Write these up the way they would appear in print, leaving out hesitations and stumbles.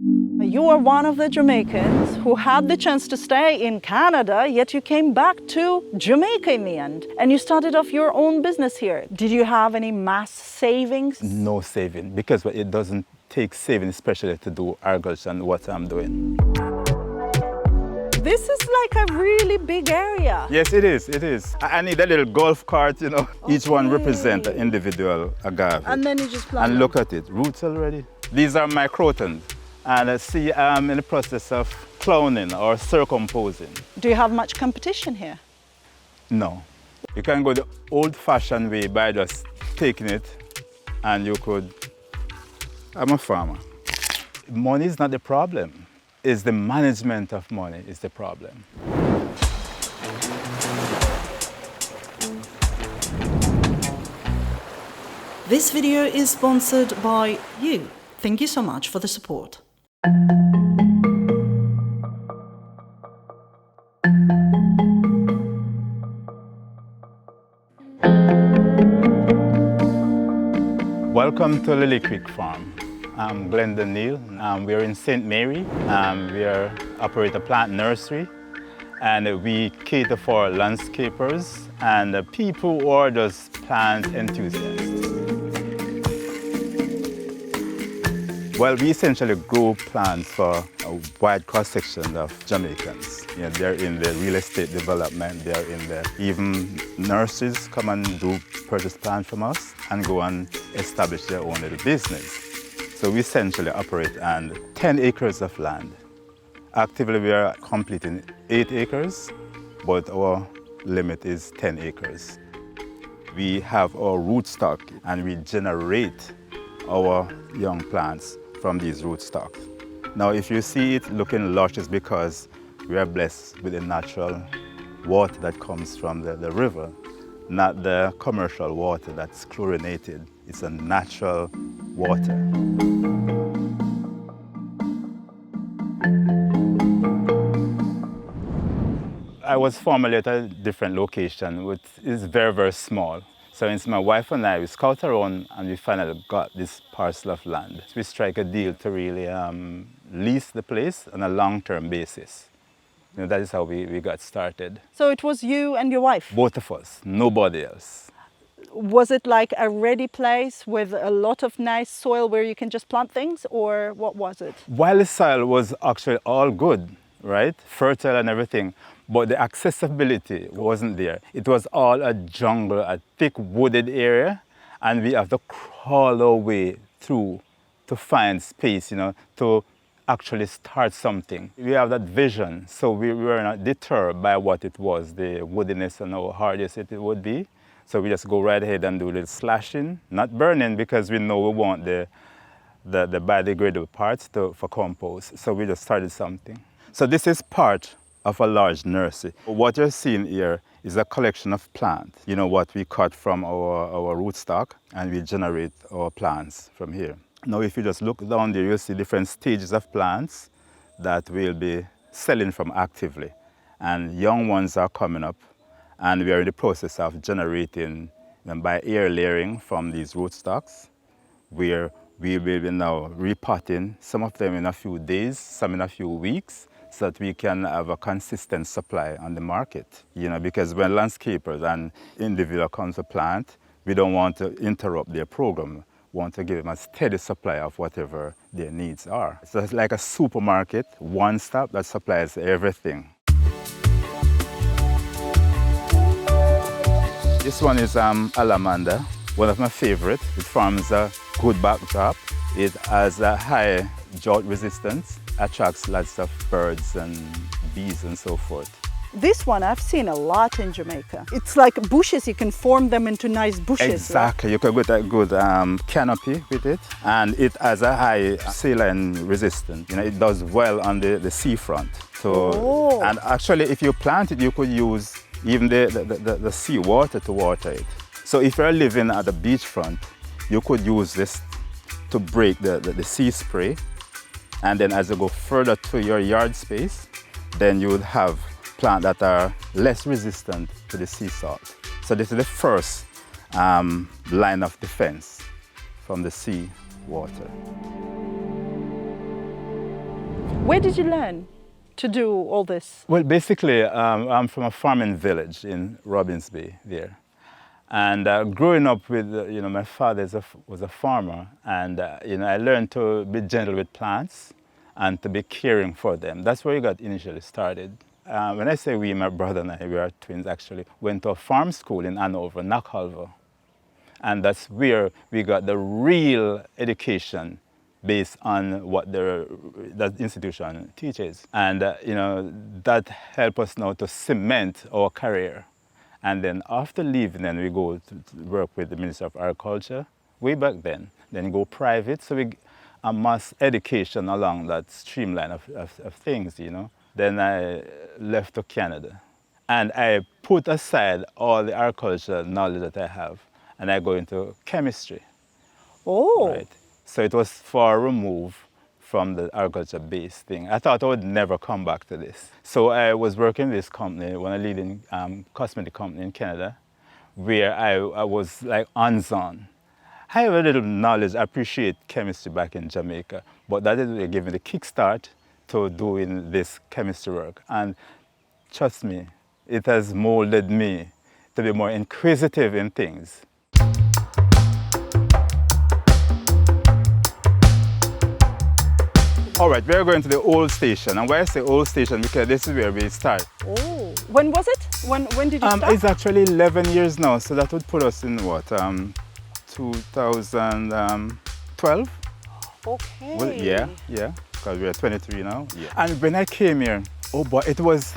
You are one of the Jamaicans who had the chance to stay in Canada, yet you came back to Jamaica in the end, and you started off your own business here. Did you have any mass savings? No saving, because it doesn't take saving, especially to do agriculture and what I'm doing. This is like a really big area. Yes, it is, it is. I need a little golf cart, you know. Okay. Each one represents an individual agave. And then you just plant And them. look at it, roots already. These are my crotons. And see, I'm in the process of cloning or circumposing. Do you have much competition here? No. You can go the old-fashioned way by just taking it, and you could. I'm a farmer. Money is not the problem. It's the management of money is the problem. This video is sponsored by you. Thank you so much for the support. Welcome to Lilly Creek Farm. I'm Glendon Neil. We're in St. Mary. We operate a plant nursery, and we cater for landscapers and people who are just plant enthusiasts. Well, we essentially grow plants for a wide cross-section of Jamaicans. You know, they're in the real estate development, they're in the, even nurses come and do purchase plants from us and go and establish their own little business. So we essentially operate on 10 acres of land. Actively, we are completing 8 acres, but our limit is 10 acres. We have our rootstock, and we generate our young plants from these rootstocks. Now, if you see it looking lush, it's because we are blessed with the natural water that comes from the river, not the commercial water that's chlorinated. It's a natural water. I was formerly at a different location, which is very, very small. So it's my wife and I, we scout around and we finally got this parcel of land. We strike a deal to really lease the place on a long-term basis. You know, that is how we got started. So it was you and your wife? Both of us, nobody else. Was it like a ready place with a lot of nice soil where you can just plant things, or what was it? While the soil was actually all good, right? Fertile and everything, but the accessibility wasn't there. It was all a jungle, a thick wooded area, and we have to crawl our way through to find space, you know, to actually start something. We have that vision, so we were not deterred by what it was, the woodiness and how hardest it would be. So we just go right ahead and do a little slashing, not burning, because we know we want the biodegradable parts for compost. So we just started something. So this is part of a large nursery. What you're seeing here is a collection of plants. You know, what we cut from our rootstock, and we generate our plants from here. Now, if you just look down there, you'll see different stages of plants that we'll be selling from actively. And young ones are coming up, and we are in the process of generating them by air layering from these rootstocks, where we will be now repotting some of them in a few days, some in a few weeks, so that we can have a consistent supply on the market. You know, because when landscapers and individuals come to plant, we don't want to interrupt their program. We want to give them a steady supply of whatever their needs are. So it's like a supermarket, one stop that supplies everything. This one is Alamanda, one of my favorites. It forms a good backdrop. It has a high drought resistance, attracts lots of birds and bees and so forth. This one I've seen a lot in Jamaica. It's like bushes, you can form them into nice bushes. Exactly, right? You can get a good canopy with it, and it has a high saline resistance. You know, it does well on the seafront. So, and actually, if you plant it, you could use even the sea water to water it. So if you're living at the beachfront, you could use this to break the sea spray, and then as you go further to your yard space, then you would have plants that are less resistant to the sea salt. So this is the first line of defense from the sea water. Where did you learn to do all this? Well, basically, I'm from a farming village in Robbins Bay there. And growing up with, my father was a farmer, and, I learned to be gentle with plants and to be caring for them. That's where it got initially started. When I say we, my brother and I, we are twins actually, went to a farm school in Hanover, Knockhalver. And that's where we got the real education based on what that institution teaches. And, that helped us now to cement our career. And then after leaving, then we go to work with the Minister of Agriculture, way back then go private. So we amass education along that streamline of things, Then I left to Canada. And I put aside all the agricultural knowledge that I have, and I go into chemistry. Oh. Right. So it was far removed from the agriculture-based thing. I thought I would never come back to this. So I was working in this company, one of the leading cosmetic company in Canada, where I was like hands-on. I have a little knowledge, I appreciate chemistry back in Jamaica, but that is what gave me the kickstart to doing this chemistry work. And trust me, it has molded me to be more inquisitive in things. All right, we're going to the old station. And why I say old station, because this is where we start. Oh, when was it? When did you start? It's actually 11 years now, so that would put us in what, 2012? Okay. Well, yeah, because we're 23 now. Yeah. And when I came here, oh boy, it was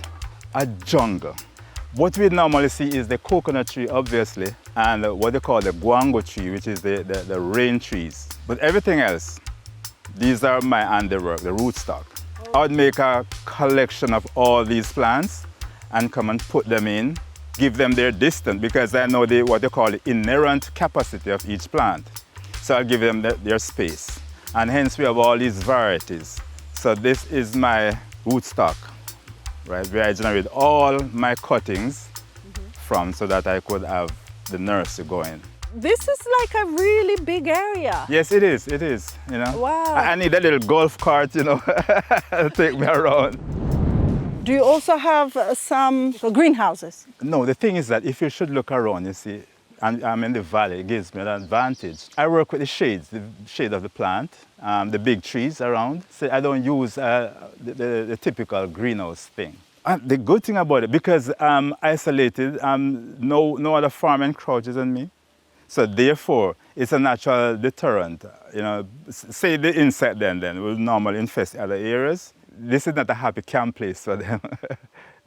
a jungle. What we normally see is the coconut tree, obviously, and what they call the guango tree, which is the rain trees. But everything else, these are my handiwork, the rootstock. I would make a collection of all these plants and come and put them in, give them their distance, because I know what they call the inherent capacity of each plant. So I'll give them their space. And hence we have all these varieties. So this is my rootstock, right, where I generate all my cuttings from so that I could have the nursery going. This is like a really big area. Yes, it is, Wow. I need a little golf cart, to take me around. Do you also have some greenhouses? No, the thing is that if you should look around, you see, and I'm in the valley, it gives me an advantage. I work with the shade of the plant, the big trees around. So I don't use the typical greenhouse thing. And the good thing about it, because I'm isolated, no other farm encroaches on me. So therefore, it's a natural deterrent. Say the insect then will normally infest other areas. This is not a happy camp place for them.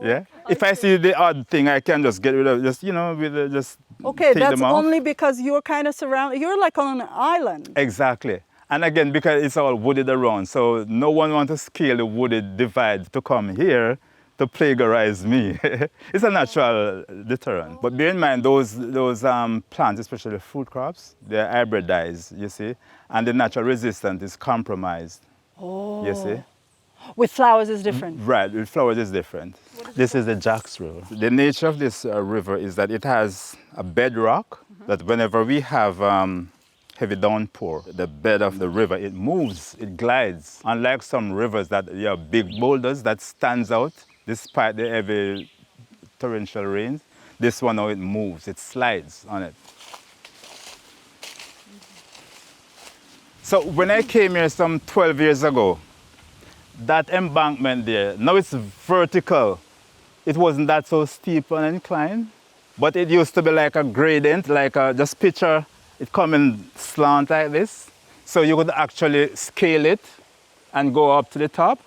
Yeah. If I see the odd thing, I can just get rid of it. Just okay, take that's them off. only because you're kind of surrounded. You're like on an island. Exactly. And again, because it's all wooded around, so no one wants to scale the wooded divide to come here to plagiarize me. It's a natural deterrent. But bear in mind, those plants, especially fruit crops, they're hybridized, you see, and the natural resistance is compromised. Oh. You see? With flowers is different. Right, with flowers is different. This is the Jacks River. The nature of this river is that it has a bedrock that whenever we have heavy downpour, the bed of the river, it moves, it glides. Unlike some rivers that you have big boulders that stands out despite the heavy torrential rains, this one now it moves, it slides on it. So when I came here some 12 years ago, that embankment there, now it's vertical. It wasn't that so steep on incline, but it used to be like a gradient, just picture it coming slant like this. So you could actually scale it and go up to the top.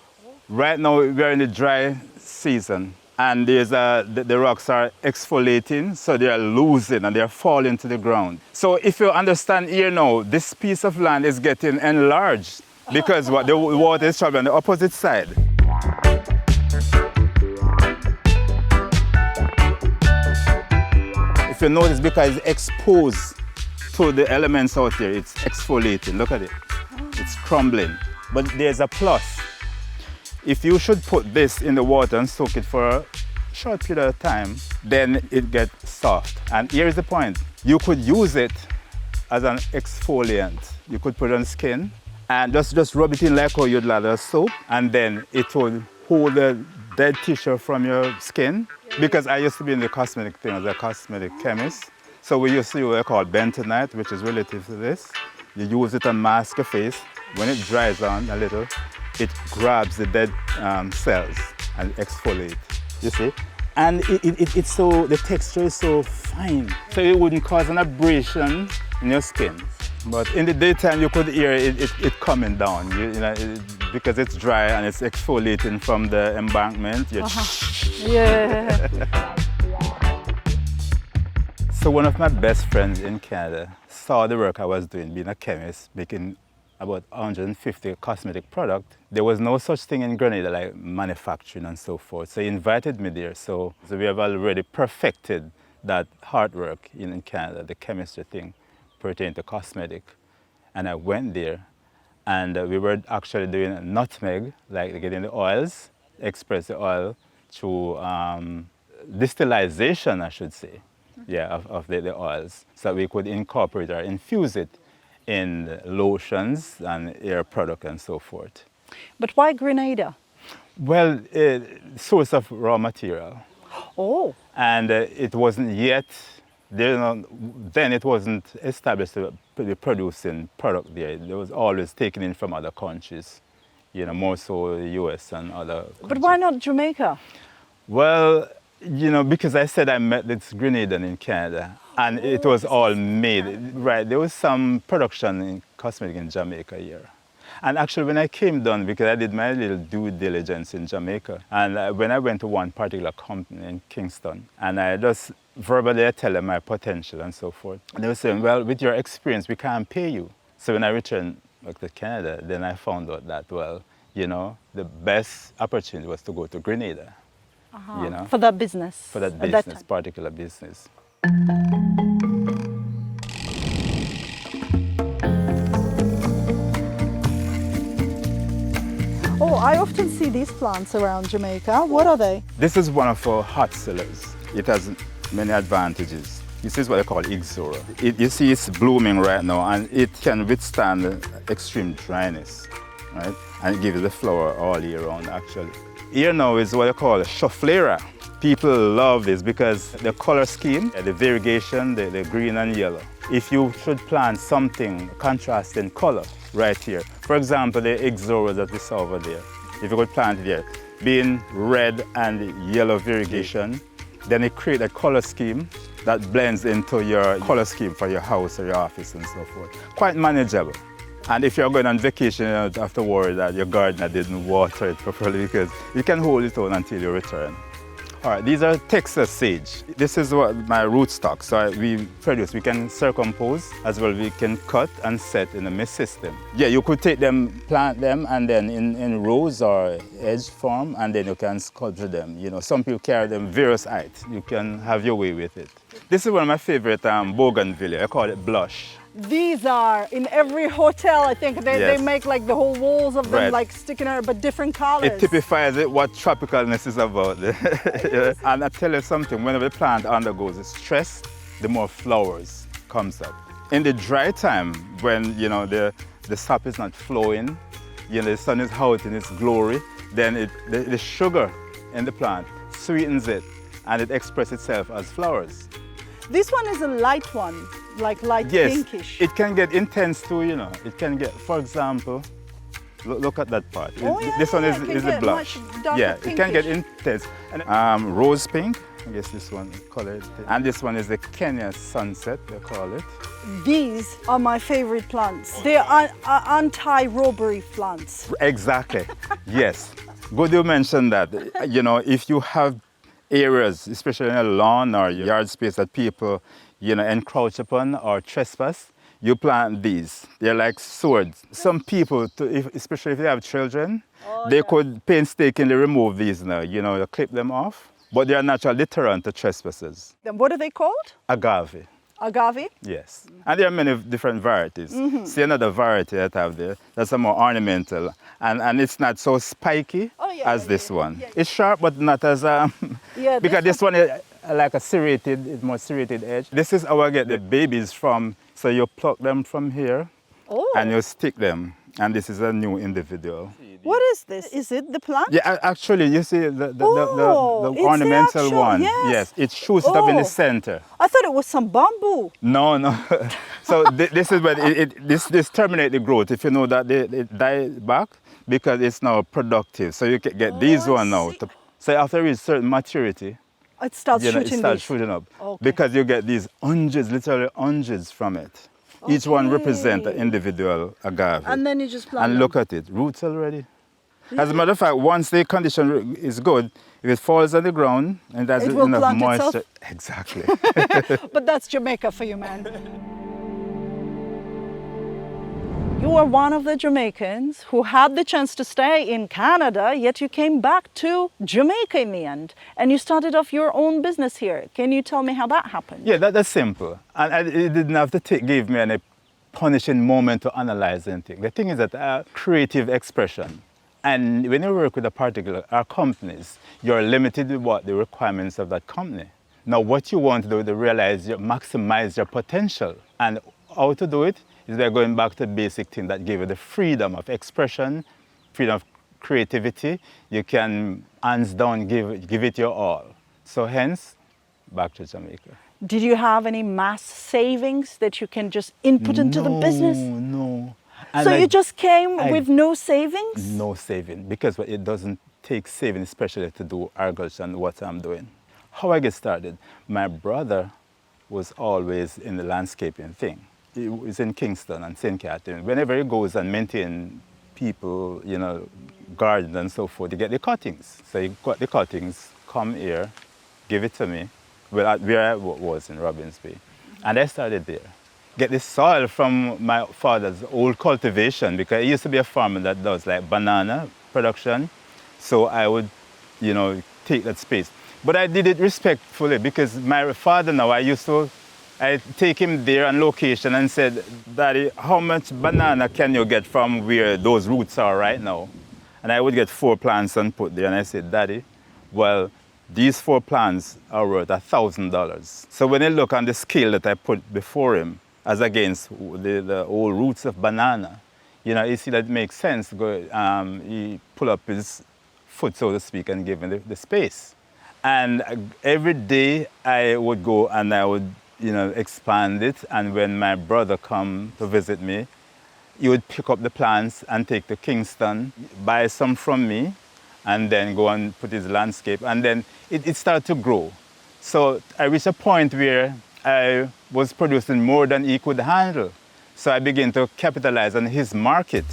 Right now we're in the dry season, and the rocks are exfoliating, so they are losing and they are falling to the ground. So if you understand here now, this piece of land is getting enlarged because the water is traveling on the opposite side. If you notice, because it's exposed to the elements out there, it's exfoliating. Look at it. It's crumbling. But there's a plus. If you should put this in the water and soak it for a short period of time, then it gets soft. And here's the point. You could use it as an exfoliant. You could put it on skin And just rub it in like how you'd lather soap, and then it will hold the dead tissue from your skin. Because I used to be in the cosmetic thing as a cosmetic chemist. So we used to use what called bentonite, which is relative to this. You use it to mask your face. When it dries on a little, it grabs the dead cells and exfoliate, you see? And it's so, the texture is so fine. So it wouldn't cause an abrasion in your skin. But in the daytime, you could hear it coming down, because it's dry and it's exfoliating from the embankment. Yeah. So one of my best friends in Canada saw the work I was doing, being a chemist, making about 150 cosmetic products. There was no such thing in Grenada like manufacturing and so forth. So he invited me there. So we have already perfected that hard work in Canada, the chemistry thing pertaining to cosmetic. And I went there and we were actually doing nutmeg, like getting the oils, express the oil through distillation, I should say. Of the oils, so we could incorporate or infuse it in lotions and hair product and so forth. But why Grenada? Well, source of raw material. Oh. And it wasn't yet, then it wasn't established to be producing product there. It was always taken in from other countries, more so the US and other countries. But why not Jamaica? Well, because I said I met this Grenadan in Canada, and it was all made, right? There was some production in cosmetic in Jamaica here. And actually when I came down, because I did my little due diligence in Jamaica, and when I went to one particular company in Kingston, and I just verbally tell them my potential and so forth, and they were saying, well, with your experience, we can't pay you. So when I returned back to Canada, then I found out that, well, the best opportunity was to go to Grenada. For that business. For that business, particular business. Oh, I often see these plants around Jamaica. What are they? This is one of our hot sellers. It has many advantages. This is what I call Ixora. You see it's blooming right now, and it can withstand extreme dryness, right? And it gives the flower all year round, actually. Here now is what I call a chaufflera. People love this because the color scheme, the variegation, the green and yellow. If you should plant something contrasting color right here, for example, the Ixora that we saw over there, if you could plant it here, being red and yellow variegation, then it creates a color scheme that blends into your color scheme for your house or your office and so forth. Quite manageable. And if you're going on vacation, you don't have to worry that your gardener didn't water it properly, because you can hold it on until you return. All right, these are Texas sage. This is what my rootstock. So we can circumpose as well. We can cut and set in a mist system. Yeah, you could take them, plant them, and then in rows or edge form, and then you can sculpture them. Some people carry them various heights. You can have your way with it. This is one of my favorite bougainvillea. I call it blush. These are in every hotel, I think. They make like the whole walls of them, right, like sticking out, but different colors. It typifies what tropicalness is about. And I tell you something, whenever the plant undergoes stress, the more flowers comes up. In the dry time, when the sap is not flowing, the sun is out in its glory, then the sugar in the plant sweetens it, and it expresses itself as flowers. This one is a light one, like light pinkish. It can get intense too, It can get, for example, look at that part. This one is the blush. Yeah, it can get intense. And rose pink, I guess this one colored. And this one is the Kenya sunset, they call it. These are my favorite plants. They are anti-robbery plants. Exactly, yes. Good you mentioned that. If you have areas, especially in a lawn or yard space that people, encroach upon or trespass, you plant these. They're like swords. Some people, especially if they have children, they could painstakingly remove these now, clip them off. But they are natural deterrent to trespassers. Then what are they called? Agave. Agave? Yes. And there are many different varieties. See another variety that I have there, that's a more ornamental. And it's not so spiky as this one. It's sharp, but not as, because this one is like a serrated, more serrated edge. This is how I get the babies from. So you pluck them from here, and you stick them and this is a new individual. What is this? Is it the plant? Yeah, actually, you see Oh, the it's the ornamental actual- one. yes. It shoots it up in the Oh. center. I thought it was some bamboo. No, no. So this is when this terminate the growth. If you know that they die back because it's now productive. So you can get these I one now. see. So after reach certain maturity, It starts you know, it shooting starts these. shooting up Okay. because you get these hundreds, literally hundreds from it. Each one represents an Okay. individual agave. And then you just plant And them. look at it, roots already. As a matter of fact, once the condition is good, if it falls on the ground and there's It will enough plant moisture, itself? exactly. But that's Jamaica for you, man. You are one of the Jamaicans who had the chance to stay in Canada, yet you came back to Jamaica in the end, and you started off your own business here. Can you tell me how that happened? Yeah, that's simple. And it didn't have to give me any punishing moment to analyze anything. The thing is that creative expression. And when you work with a particular companies, you're limited with what the requirements of that company. Now, what you want to do is to realize, maximize your potential. And how to do it is by going back to the basic thing that give you the freedom of expression, freedom of creativity. You can, hands down, give it your all. So hence, back to Jamaica. Did you have any mass savings that you can just input into the business? No. And So you just came with no savings? No saving, because it doesn't take saving, especially to do agriculture and what I'm doing. How I get started? My brother was always in the landscaping thing. He was in Kingston and St. Catherine. Whenever he goes and maintain people, you know, gardens and so forth, you get the cuttings. So he got the cuttings, come here, give it to me, where I was in Robbins Bay. And I started there. Get the soil from my father's old cultivation, because he used to be a farmer that does like banana production. So I would, you know, take that space. But I did it respectfully, because my father now, I take him there on location and said, Daddy, how much banana can you get from where those roots are right now? And I would get 4 plants and put there. And I said, Daddy, well, these 4 plants are worth $1,000. So when you look on the scale that I put before him, as against the old roots of banana, you know, you see that it makes sense. He pull up his foot, so to speak, and give him the space. And every day I would go and I would, you know, expand it. And when my brother come to visit me, he would pick up the plants and take to Kingston, buy some from me, and then go and put his landscape. And then it started to grow. So I reached a point where I was producing more than he could handle. So I began to capitalize on his market,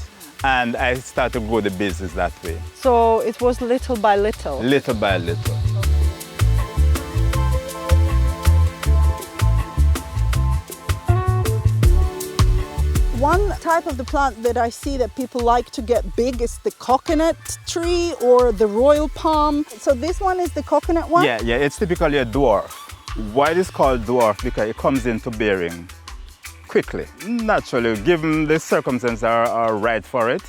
and I started to grow the business that way. So it was little by little. Little by little. One type of the plant that I see that people like to get big is the coconut tree or the royal palm. So this one is the coconut one? Yeah, it's typically a dwarf. Why it is called dwarf? Because it comes into bearing quickly. Naturally, given the circumstances are right for it,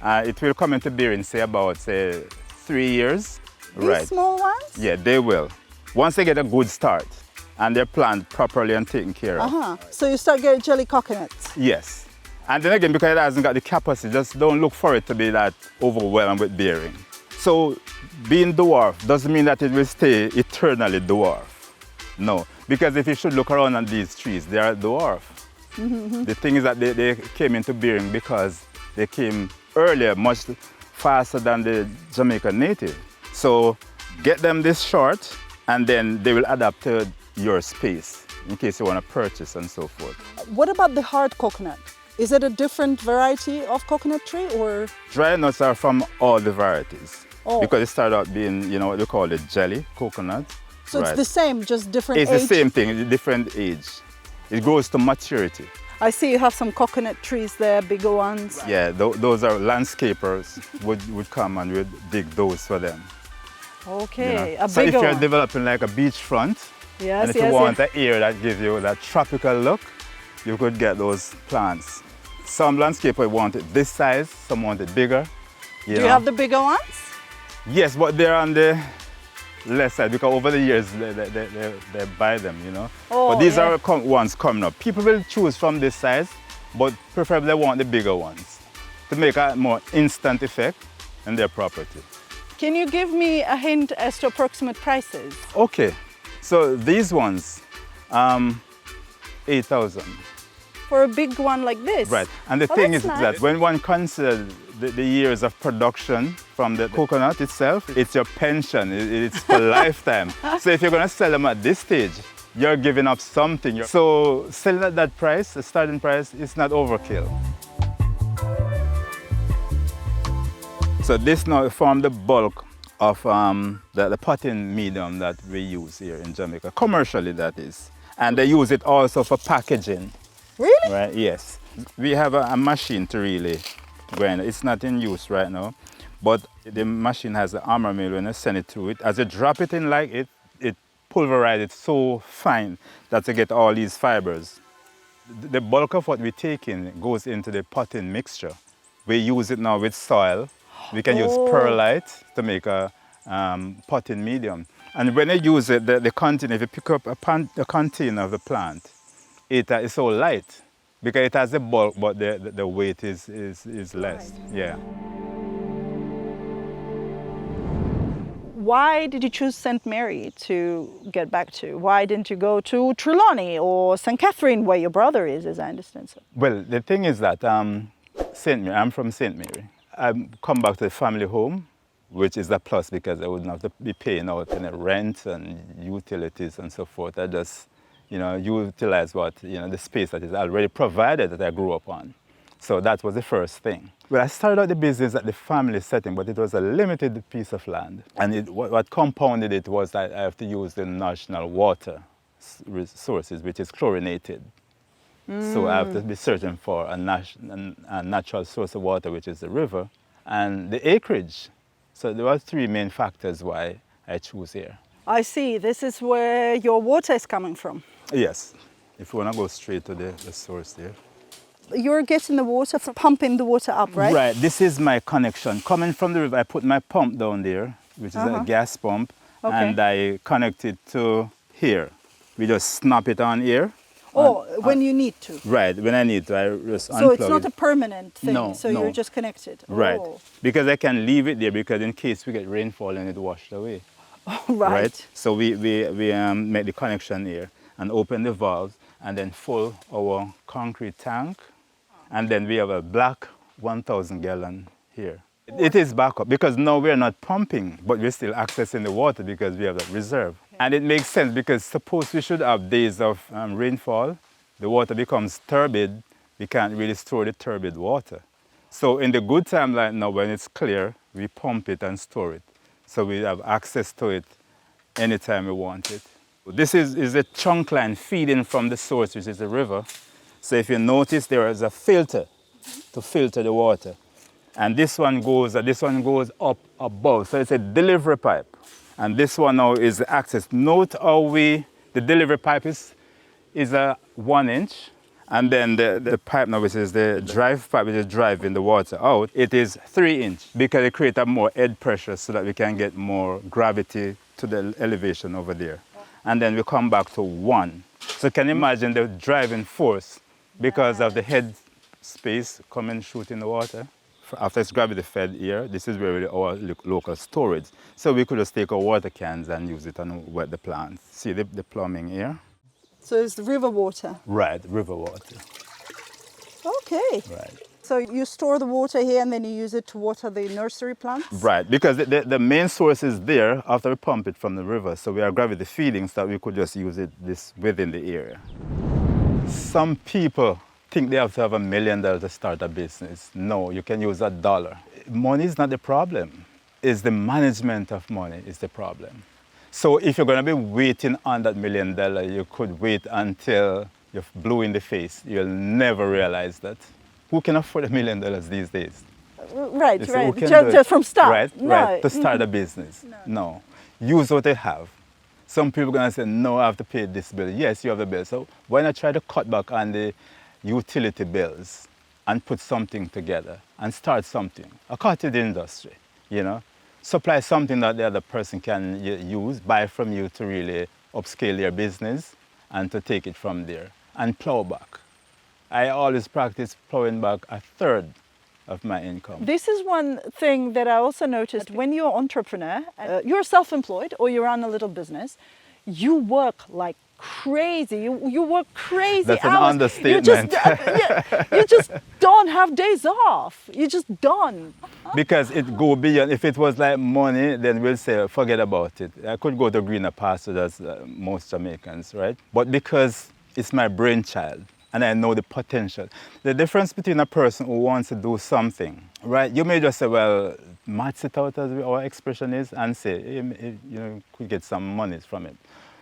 it will come into bearing, say 3 years. These small ones? Yeah, they will. Once they get a good start and they're planted properly and taken care of. So you start getting jelly coconuts? Yes. And then again, because it hasn't got the capacity, just don't look for it to be that overwhelmed with bearing. So being dwarf doesn't mean that it will stay eternally dwarf. No, because if you should look around at these trees, they are dwarf. The thing is that they came into bearing because they came earlier, much faster than the Jamaican native. So get them this short, and then they will adapt to your space in case you want to purchase and so forth. What about the hard coconut? Is it a different variety of coconut tree or? Dry nuts are from all the varieties. Oh. Because it started out being, you know, what they call it jelly coconut. So it's the same, just different It's age? the same thing, different age. It grows to maturity. I see you have some coconut trees there, bigger ones. Yeah, those are landscapers would come and would dig those for them. Okay, You know? a So if bigger you're one. developing like a beachfront, Yes, and if yes, you want yes. an area that gives you that tropical look, you could get those plants. Some landscapers want it this size, some want it bigger. Do you have the bigger ones? Yes, but they're on the less side because over the years they buy them, you know. Oh, but these yeah. are ones coming up. People will choose from this size, but preferably want the bigger ones. to make a more instant effect in their property. Can you give me a hint as to approximate prices? Okay, so these ones, 8,000. For a big one like this? Right, and the Oh, thing that's is nice. that when one considers the years of production from the coconut itself, it's your pension, it's for lifetime. So if you're going to sell them at this stage, you're giving up something. So selling at that price, the starting price, is not overkill. So this now forms the bulk of the potting medium that we use here in Jamaica, commercially that is. And they use it also for packaging. Really? Right, yes. We have a machine to really grind. It's not in use right now, but the machine has an armor mill. When you send it through it, as you drop it in like it pulverizes it so fine that you get all these fibers. The bulk of what we take in goes into the potting mixture. We use it now with soil. We can use perlite to make a potting medium. And when you use it, the container, if you pick up a container of the plant, it is so light because it has the bulk, but the weight is less. Right. Yeah. Why did you choose St. Mary to get back to? Why didn't you go to Trelawney or St. Catherine, where your brother is, as I understand so? Well, the thing is that St. Mary, I'm from St. Mary. I come back to the family home, which is a plus because I wouldn't have to be paying out any rent and utilities and so forth. I just, utilize the space that is already provided that I grew up on. So that was the first thing. Well, I started out the business at the family setting, but it was a limited piece of land. And what compounded it was that I have to use the national water resources, which is chlorinated. So I have to be searching for a natural source of water, which is the river, and the acreage. So there were three main factors why I chose here. I see. This is where your water is coming from. Yes, if you want to go straight to the source there. You're getting the water, pumping the water up, right? Right, this is my connection. Coming from the river, I put my pump down there, which is a gas pump, and I connect it to here. We just snap it on here. Oh, when you need to. Right, when I need to, I just unplug it. So it's not a permanent thing, No, so no. you're just connected. Right, Oh. because I can leave it there because in case we get rainfall and it washed away. Oh, right. So we make the connection here and open the valves and then fill our concrete tank. And then we have a black 1,000 gallon here. It is backup because now we're not pumping, but we're still accessing the water because we have that reserve. Okay. And it makes sense because suppose we should have days of rainfall, the water becomes turbid, we can't really store the turbid water. So in the good time like now when it's clear, we pump it and store it. So we have access to it anytime we want it. This is a trunk line feeding from the source, which is the river. So if you notice, there is a filter to filter the water. And this one goes up above. So it's a delivery pipe. And this one now is the access. Note how the delivery pipe is a 1 inch. And then the pipe now, which is the drive pipe, which is driving the water out, it is 3 inch because it creates a more head pressure so that we can get more gravity to the elevation over there. And then we come back to 1. So can you imagine the driving force because of the head space coming shooting the water? After it's gravity fed here, this is where our local storage. So we could just take our water cans and use it and wet the plants. See the plumbing here? So it's the river water. Right, river water. Okay. Right. So you store the water here and then you use it to water the nursery plants? Right, because the main source is there after we pump it from the river. So we are gravity feeding so that we could just use it within the area. Some people think they have to have $1 million to start a business. No, you can use $1. Money is not the problem. It's the management of money is the problem. So if you're going to be waiting on that $1 million, you could wait until you're blue in the face. You'll never realize that. Who can afford $1 million these days? Right, It's right. who can Just from start. Right, No. right. To start a business. No. Use what they have. Some people are going to say, no, I have to pay this bill. Yes, you have a bill. So why not try to cut back on the utility bills and put something together and start something? A cottage industry, Supply something that the other person can use, buy from you to really upscale their business and to take it from there and plow back. I always practice plowing back a third of my income. This is one thing that I also noticed when you're an entrepreneur, you're self-employed or you run a little business, you work like crazy. You work crazy That's an hours. understatement. You just don't have days off. You just don't. Because it go beyond. If it was like money, then we'll say forget about it. I could go to greener pastures as most Jamaicans, right? But because it's my brainchild and I know the potential. The difference between a person who wants to do something, right? You may just say, well, max it out as our expression is and say, you could get some monies from it.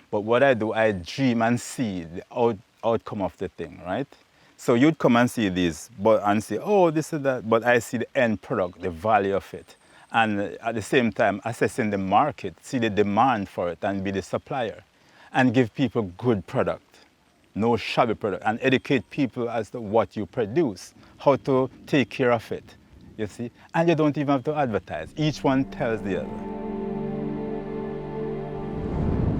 But what I do, I dream and see the outcome of the thing, right? So you'd come and see this and say, oh, this is that, but I see the end product, the value of it. And at the same time, assessing the market, see the demand for it and be the supplier and give people good product, no shabby product, and educate people as to what you produce, how to take care of it, you see? And you don't even have to advertise. Each one tells the other.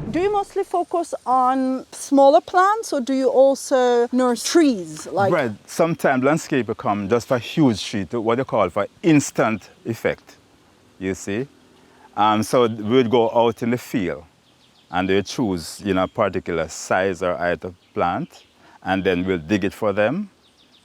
Do you mostly focus on smaller plants or do you also nurse trees? Right. Sometimes landscaper come just for huge tree, to what they call for instant effect, you see. So we'd go out in the field and they choose, a particular size or height of plant, and then we'll dig it for them,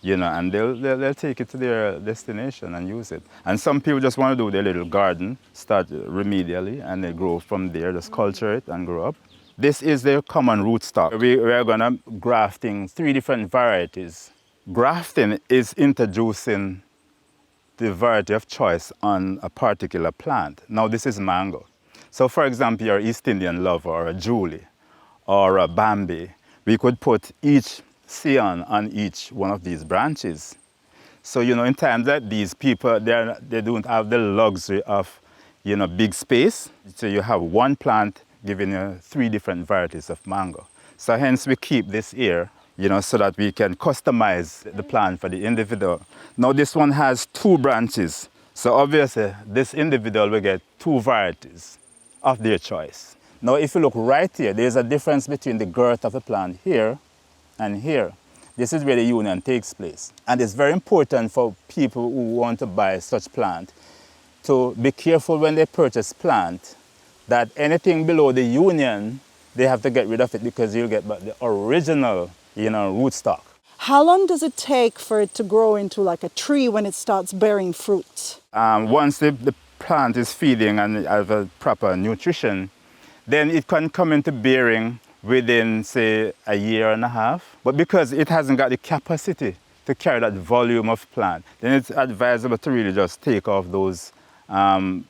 and they'll take it to their destination and use it. And some people just want to do their little garden, start remedially, and they grow from there, just culture it and grow up. This is their common rootstock. We are going to grafting 3 different varieties. Grafting is introducing the variety of choice on a particular plant. Now this is mango. So for example, your East Indian lover or a Julie or a Bambi, we could put each scion on each one of these branches. So, in times like these, people, they don't have the luxury of, big space. So you have one plant giving you 3 different varieties of mango. So hence we keep this here, so that we can customize the plant for the individual. Now this one has 2 branches. So obviously this individual will get 2 varieties of their choice. Now if you look right here, there's a difference between the girth of the plant here and here. This is where the union takes place. And it's very important for people who want to buy such plant to be careful when they purchase plant that anything below the union, they have to get rid of it because you'll get the original, rootstock. How long does it take for it to grow into like a tree when it starts bearing fruit? Once the plant is feeding and has a proper nutrition, then it can come into bearing within, say, a year and a half. But because it hasn't got the capacity to carry that volume of plant, then it's advisable to really just take off those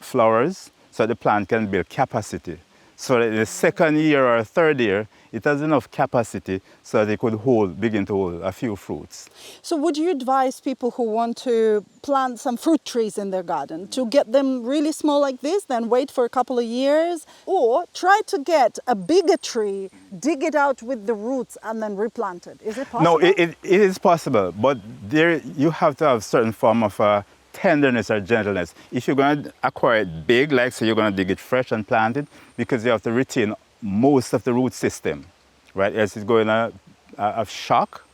flowers so the plant can build capacity. So that in the second year or third year, it has enough capacity so that it could begin to hold a few fruits. So would you advise people who want to plant some fruit trees in their garden to get them really small like this, then wait for a couple of years? Or try to get a bigger tree, dig it out with the roots and then replant it? Is it possible? No, it is possible, but there you have to have certain form of tenderness or gentleness. If you're going to acquire it big, like say you're going to dig it fresh and plant it, because you have to retain most of the root system, right? Else it's going to have shock,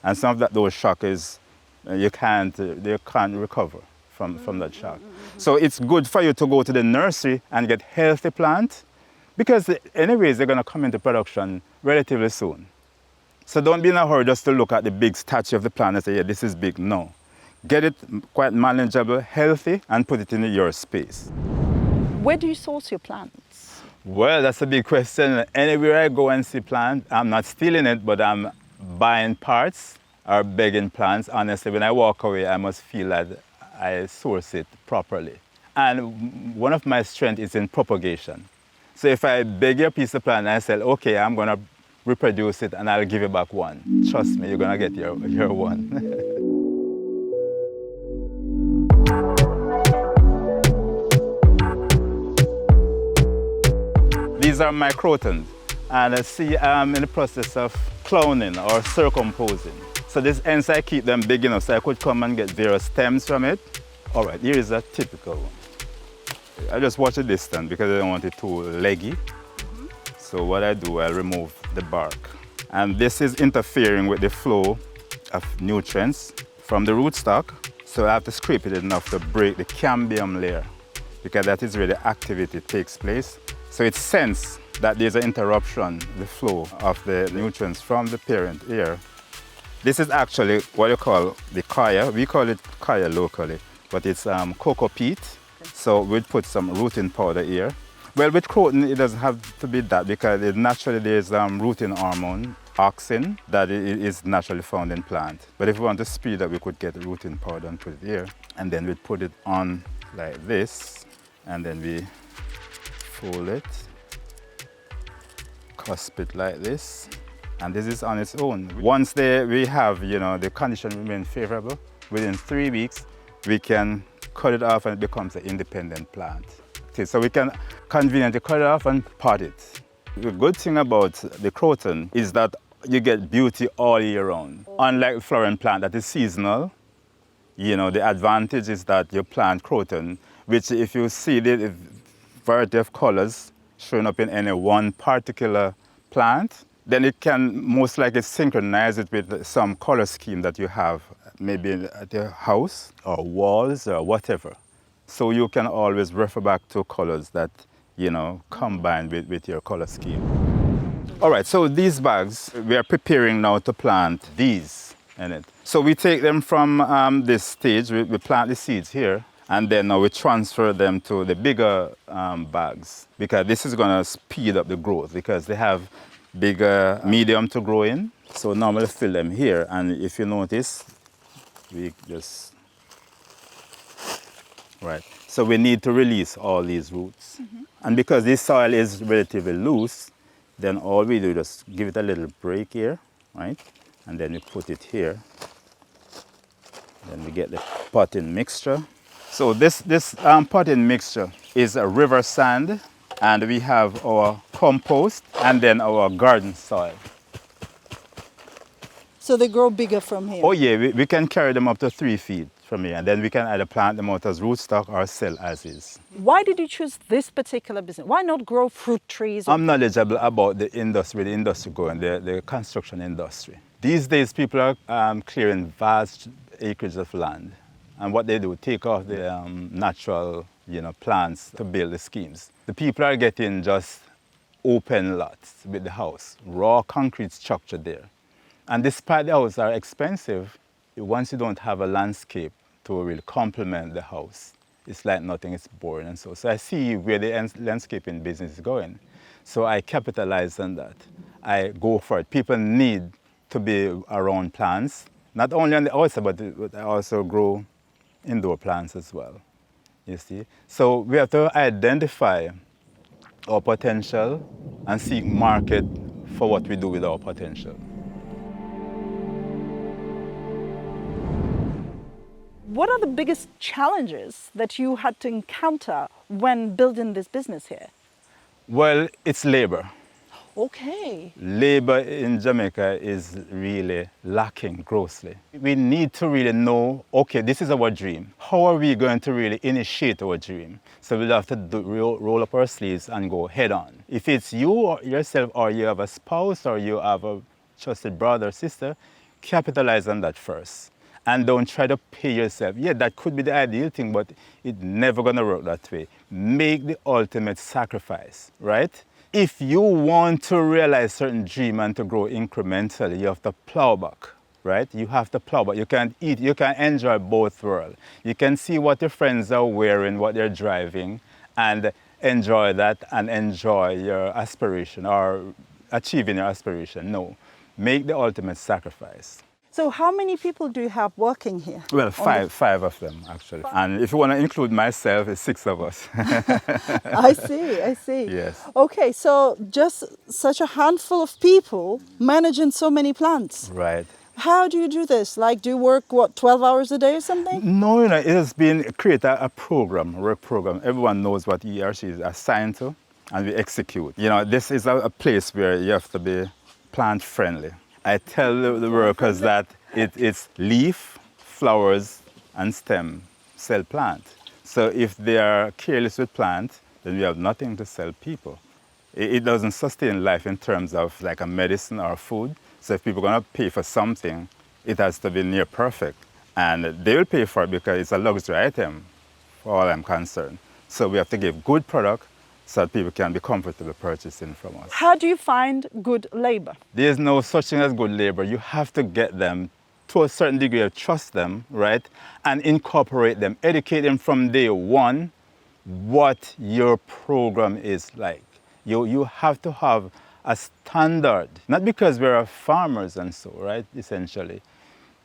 and some of those shock is they can't recover from that shock. So it's good for you to go to the nursery and get healthy plant, because anyways they're going to come into production relatively soon. So don't be in a hurry just to look at the big statue of the plant and say, yeah, this is big. No. Get it quite manageable, healthy, and put it in your space. Where do you source your plants? Well, that's a big question. Anywhere I go and see plant, I'm not stealing it, but I'm buying parts or begging plants. Honestly, when I walk away, I must feel that I source it properly. And one of my strengths is in propagation. So if I beg you a piece of plant and I say, okay, I'm going to reproduce it and I'll give you back one. Trust me, you're going to get your one. These are my crotons, and I see I'm in the process of cloning or circumposing. So this ends I keep them big enough so I could come and get various stems from it. All right, here is a typical one. I just watch the distance because I don't want it too leggy. So what I do, I remove the bark. And this is interfering with the flow of nutrients from the rootstock. So I have to scrape it enough to break the cambium layer, because that is where the activity takes place. So it senses that there's an interruption, the flow of the nutrients from the parent here. This is actually what you call the kaya. We call it kaya locally, but it's cocoa peat. So we'd put some rooting powder here. Well, with croton, it doesn't have to be that, because naturally there's rooting hormone, auxin, that is naturally found in plant. But if we want to speed up, we could get rooting powder and put it here. And then we'd put it on like this, and then we fold it, cusp it like this, and this is on its own. Once we have, the condition remain favorable, within 3 weeks, we can cut it off and it becomes an independent plant. So we can conveniently cut it off and pot it. The good thing about the croton is that you get beauty all year round. Unlike the flowering plant that is seasonal, the advantage is that you plant croton, which if you see the variety of colors showing up in any one particular plant, then it can most likely synchronize it with some color scheme that you have, maybe at your house or walls or whatever. So you can always refer back to colors that, combine with your color scheme. All right, so these bags, we are preparing now to plant these in it. So we take them from this stage, we plant the seeds here, and then now we transfer them to the bigger bags, because this is going to speed up the growth, because they have bigger medium to grow in. So normally fill them here, and if you notice, we just, right. So we need to release all these roots. And because this soil is relatively loose, then all we do is just give it a little break here, right? And then we put it here. Then we get the potting mixture. So this potting mixture is a river sand, and we have our compost and then our garden soil. So they grow bigger from here? Oh yeah, we can carry them up to 3 feet from here, and then we can either plant them out as rootstock or sell as is. Why did you choose this particular business? Why not grow fruit trees? I'm knowledgeable about the industry going, the construction industry. These days people are clearing vast acreage of land, and what they do, take off the natural plants to build the schemes. The people are getting just open lots with the house, raw concrete structure there. And despite the houses are expensive, once you don't have a landscape to really complement the house, it's like nothing, it's boring and so. So I see where the landscaping business is going. So I capitalize on that. I go for it. People need to be around plants, not only on the outside, but I also grow indoor plants as well, you see. So we have to identify our potential and seek market for what we do with our potential. What are the biggest challenges that you had to encounter when building this business here? Well, it's labor. Okay. Labor in Jamaica is really lacking grossly. We need to really know, okay, this is our dream. How are we going to really initiate our dream? So we'll have to roll up our sleeves and go head on. If it's you or yourself, or you have a spouse, or you have a trusted brother or sister, capitalize on that first. And don't try to pay yourself. Yeah, that could be the ideal thing, but it's never gonna work that way. Make the ultimate sacrifice, right? If you want to realize certain dream and to grow incrementally, you have to plow back, right? You have to plow back. You can't eat, you can enjoy both worlds. You can see what your friends are wearing, what they're driving, and enjoy that and enjoy your aspiration or achieving your aspiration. No, make the ultimate sacrifice. So how many people do you have working here? Well, five of them, actually. And if you want to include myself, it's 6 of us. I see. Yes. Okay, so just such a handful of people managing so many plants. Right. How do you do this? Like, do you work, 12 hours a day or something? No, it has been created a program, a work program. Everyone knows what IRIE is assigned to, and we execute. This is a place where you have to be plant friendly. I tell the workers that it's leaf, flowers, and stem sell plant. So if they are careless with plant, then we have nothing to sell people. It doesn't sustain life in terms of like a medicine or food. So if people are going to pay for something, it has to be near perfect. And they will pay for it because it's a luxury item, for all I'm concerned. So we have to give good product so that people can be comfortable purchasing from us. How do you find good labor? There's no such thing as good labor. You have to get them to a certain degree of trust them, right? And incorporate them, educate them from day one what your program is like. You have to have a standard, not because we're farmers and so, right, essentially.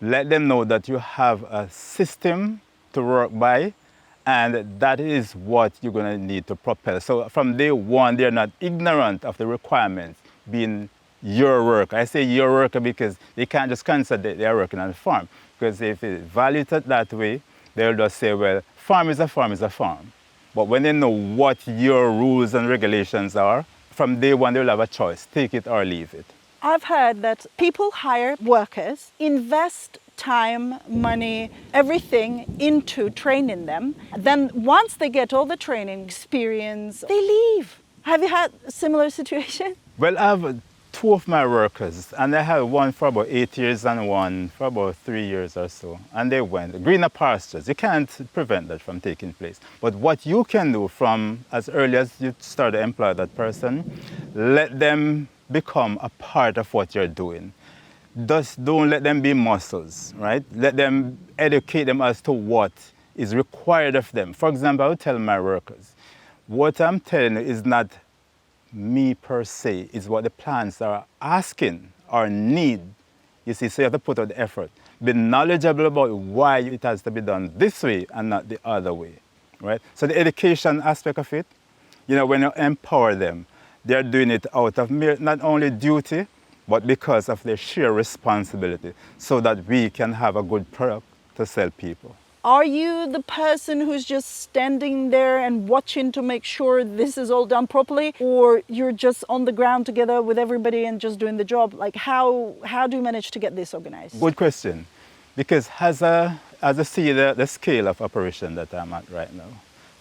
Let them know that you have a system to work by, and that is what you're going to need to propel. So from day one, they're not ignorant of the requirements being your work. I say your worker because they can't just consider that they're working on a farm. Because if it's valued that way, they'll just say, well, farm is a farm is a farm. But when they know what your rules and regulations are, from day one, they'll have a choice, take it or leave it. I've heard that people hire workers, invest time, money, everything into training them. Then once they get all the training experience, they leave. Have you had a similar situation? Well, I have two of my workers, and I had one for about 8 years and one for about 3 years or so. And they went. Greener pastures, you can't prevent that from taking place. But what you can do from as early as you start to employ that person, let them become a part of what you're doing. Just don't let them be muscles, right? Let them educate them as to what is required of them. For example, I would tell my workers, what I'm telling you is not me per se, is what the plants are asking or need. You see, so you have to put out the effort. Be knowledgeable about why it has to be done this way and not the other way, right? So the education aspect of it, when you empower them, they're doing it out of not only duty, but because of their sheer responsibility, so that we can have a good product to sell people. Are you the person who's just standing there and watching to make sure this is all done properly? Or you're just on the ground together with everybody and just doing the job? Like how do you manage to get this organized? Good question. Because as I see the scale of operation that I'm at right now,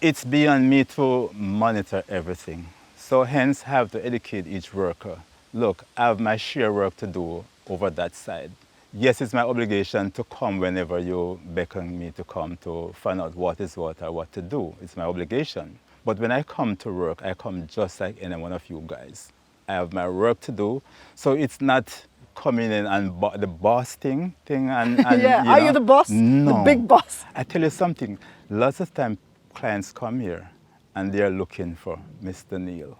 it's beyond me to monitor everything. So hence I have to educate each worker. Look, I have my sheer work to do over that side. Yes, it's my obligation to come whenever you beckon me to come to find out what is what or what to do. It's my obligation. But when I come to work, I come just like any one of you guys. I have my work to do. So it's not coming in and the boss thing and yeah, are you the boss? No. The big boss? I tell you something, lots of time clients come here and they're looking for Mr. Neil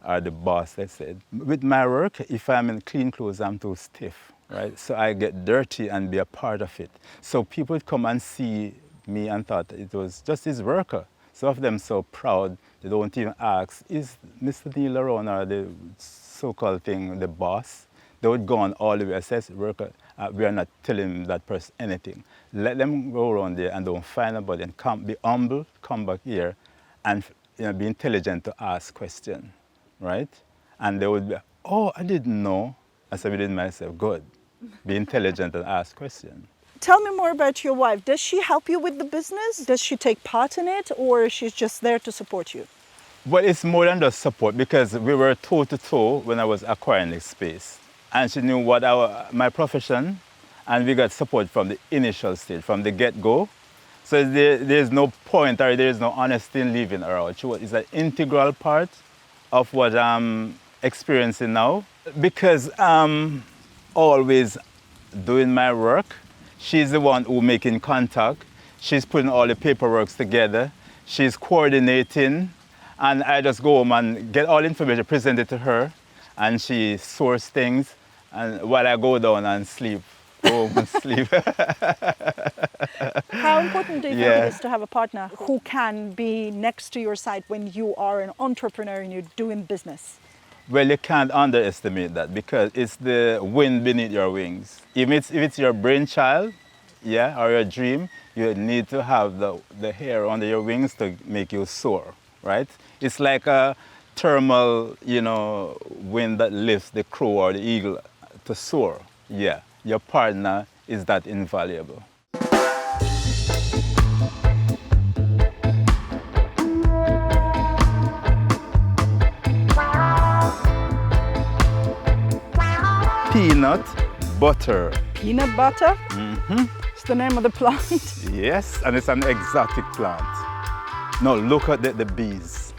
or the boss, let's say. With my work, if I'm in clean clothes, I'm too stiff, right? So I get dirty and be a part of it. So people would come and see me and thought it was just his worker. Some of them so proud, they don't even ask, is Mr. Neil around or the so-called thing, the boss? They would go on all the way. I said, worker, we are not telling that person anything. Let them go around there and don't find nobody and come, be humble, come back here and be intelligent to ask questions, right? And they would be, oh, I didn't know. I said within myself, good. Be intelligent and ask questions. Tell me more about your wife. Does she help you with the business? Does she take part in it, or she's just there to support you? Well, it's more than just support because we were toe-to-toe when I was acquiring this space. And she knew what my profession, and we got support from the initial stage, from the get-go. So there's no point or there's no honesty in leaving her out. She is an integral part of what I'm experiencing now. Because I'm always doing my work, she's the one who making contact. She's putting all the paperwork together. She's coordinating. And I just go home and get all the information, present it to her. And she sources things. And while I go down and sleep, go home and sleep. How important do you think it is to have a partner who can be next to your side when you are an entrepreneur and you're doing business? Well, you can't underestimate that because it's the wind beneath your wings. If it's your brainchild, or your dream, you need to have the hair under your wings to make you soar, right? It's like a thermal, wind that lifts the crow or the eagle to soar. Yeah, your partner is that invaluable. Peanut butter. Peanut butter? That's the name of the plant. Yes, and it's an exotic plant. Now look at the bees.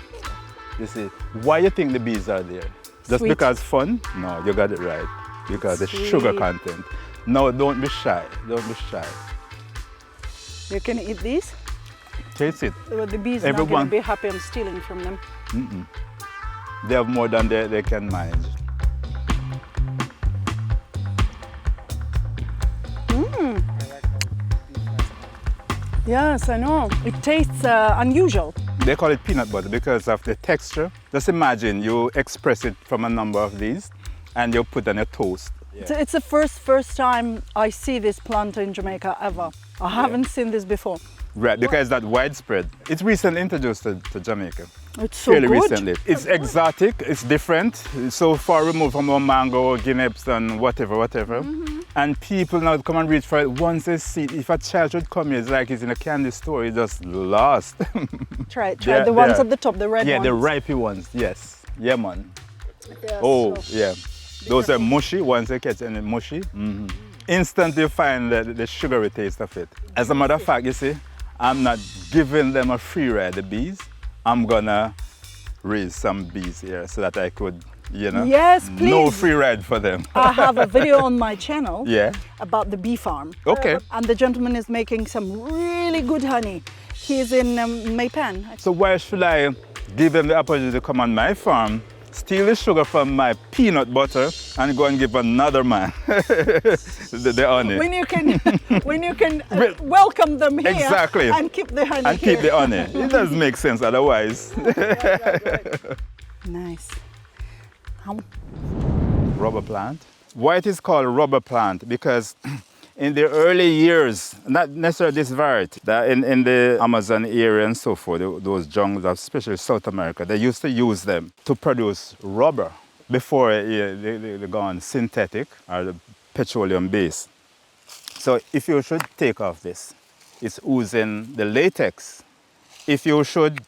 You see, why you think the bees are there? Just Sweet. because fun? No, you got it right. Because the sugar Sweet. content. No, don't be shy. Don't be shy. You can eat these. Taste it. Well, the bees are not going Everyone- to be happy I'm stealing from them. They have more than they can manage. Yes, I know. It tastes unusual. They call it peanut butter because of the texture. Just imagine you express it from a number of these and you put on a toast. It's the first time I see this plant in Jamaica ever. I haven't seen this before. Right, because it's that widespread. It's recently introduced to Jamaica. It's so Fairly good. recently. It's exotic, it's different. It's so far removed from our mango, guineps and whatever. And people now come and reach for it once they see it. If a child should come here, it's like it's in a candy store, it's just lost. Try Yeah, the ones yeah. at the top, the red Yeah, ones. the ripey ones, yes. Yeah, man. They are Oh, so- yeah. Those are mushy, once they catch any mushy. Instantly you find the sugary taste of it. As a matter of fact, you see, I'm not giving them a free ride, the bees. I'm gonna raise some bees here so that I could, you know, Yes, no please. free ride for them. I have a video on my channel Yeah. about the bee farm. Okay. And the gentleman is making some really good honey. He's in Maypan. So why should I give them the opportunity to come on my farm, steal the sugar from my peanut butter, and go and give another man the honey? When you can welcome them here Exactly. and keep the honey And here. keep the honey. It doesn't make sense otherwise. Nice. How- Rubber plant. Why it is called rubber plant? Because in the early years, not necessarily this variety, that in the Amazon area and so forth, those jungles, especially South America, they used to use them to produce rubber before they go on synthetic or the petroleum based. So if you should take off this, it's oozing the latex. If you should,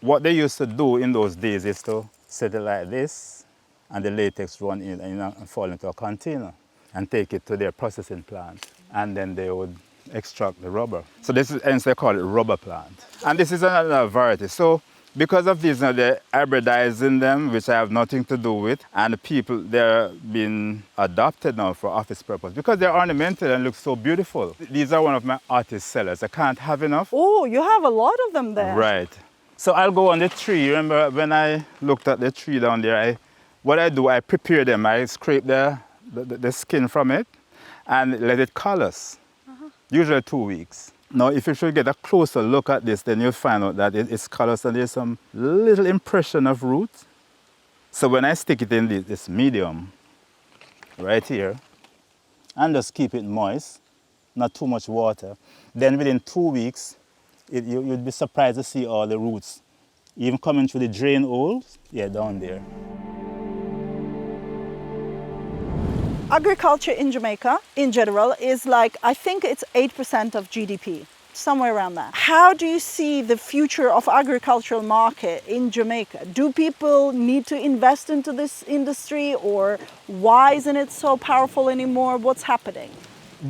what they used to do in those days is to set it like this, and the latex run in and fall into a container and take it to their processing plant. And then they would extract the rubber. So this is, hence they call it rubber plant. And this is another variety. So because of this, now they're hybridizing them, which I have nothing to do with. And the people, they're being adopted now for office purpose because they're ornamental and look so beautiful. These are one of my artist sellers. I can't have enough. Oh, you have a lot of them there. Right. So I'll go on the tree. Remember when I looked at the tree down there, what I do, I prepare them. I scrape the skin from it and let it callus, usually 2 weeks. Now, if you should get a closer look at this, then you'll find out that it's callus and there's some little impression of root. So when I stick it in this medium, right here, and just keep it moist, not too much water, then within 2 weeks, you'd be surprised to see all the roots, even coming through the drain holes, down there. Agriculture in Jamaica, in general, is like, I think it's 8% of GDP, somewhere around that. How do you see the future of agricultural market in Jamaica? Do people need to invest into this industry, or why isn't it so powerful anymore? What's happening?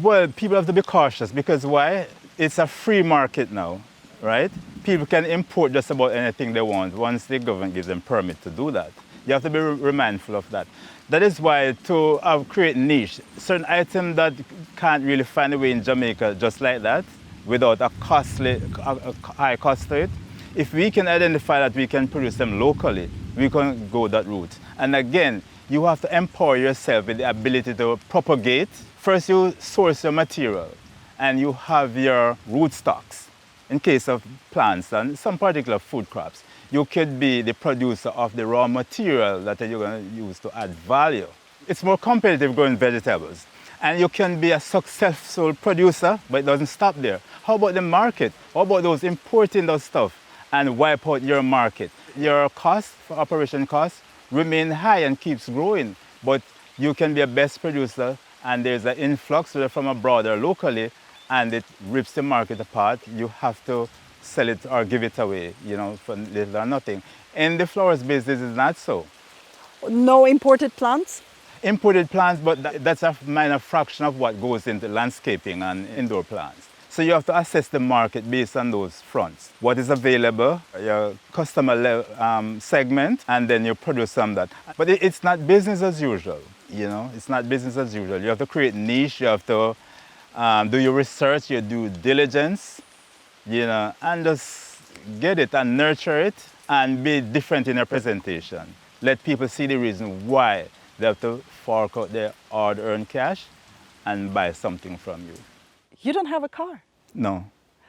Well, people have to be cautious because why? It's a free market now, right? People can import just about anything they want once the government gives them permit to do that. You have to be mindful of that. That is why to create niche, certain items that can't really find a way in Jamaica just like that, without a high cost to it, if we can identify that we can produce them locally, we can go that route. And again, you have to empower yourself with the ability to propagate. First, you source your material and you have your root stocks. In case of plants and some particular food crops, you could be the producer of the raw material that you're going to use to add value. It's more competitive growing vegetables. And you can be a successful producer, but it doesn't stop there. How about the market? How about those importing those stuff and wipe out your market? Your cost, for operation costs, remain high and keeps growing, but you can be a best producer and there's an influx from abroad or locally and it rips the market apart. You have to sell it or give it away, for little or nothing. In the flowers business, it's not so. No imported plants? Imported plants, but that's a minor fraction of what goes into landscaping and indoor plants. So you have to assess the market based on those fronts. What is available, your customer segment, and then you produce some that. But it's not business as usual, you know? It's not business as usual. You have to create niche, you have to do your research, your due diligence, you know, and just get it and nurture it and be different in your presentation. Let people see the reason why they have to fork out their hard-earned cash and buy something from you. You don't have a car. No.